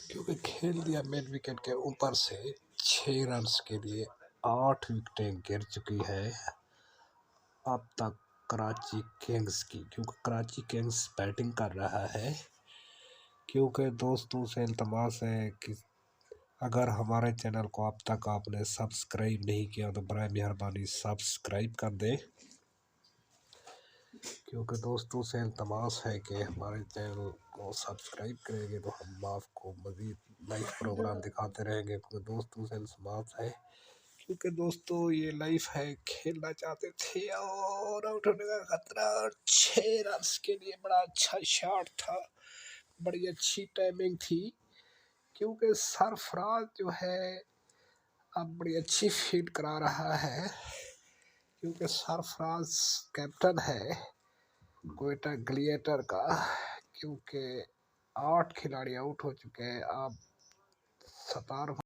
क्योंकि खेल दिया मेन विकेट के ऊपर से 6 रन्स के लिए 8 विकेटें गिर चुकी है अब तक कराची किंग्स की, क्योंकि कराची किंग्स बैटिंग कर रहा है। क्योंकि दोस्तों से इल्तमास है कि अगर हमारे चैनल को अब तक आपने सब्सक्राइब नहीं किया तो बराए मेहरबानी सब्सक्राइब कर दें, क्योंकि दोस्तों से इल्तमास है कि हमारे चैनल को सब्सक्राइब करेंगे तो हम आपको मज़ीद लाइव प्रोग्राम दिखाते रहेंगे। क्योंकि दोस्तों से इल्तमास है, क्योंकि दोस्तों ये लाइफ है, खेलना चाहते थे और आउट होने का खतरा, और 6 रन्स के लिए बड़ा अच्छा शॉट था, बड़ी अच्छी टाइमिंग थी। क्योंकि सरफराज जो है अब बड़ी अच्छी फील्ड करा रहा है, क्योंकि सरफराज कैप्टन है क्वेटा ग्लिएटर का। क्योंकि 8 खिलाड़ी आउट हो चुके हैं, अब 17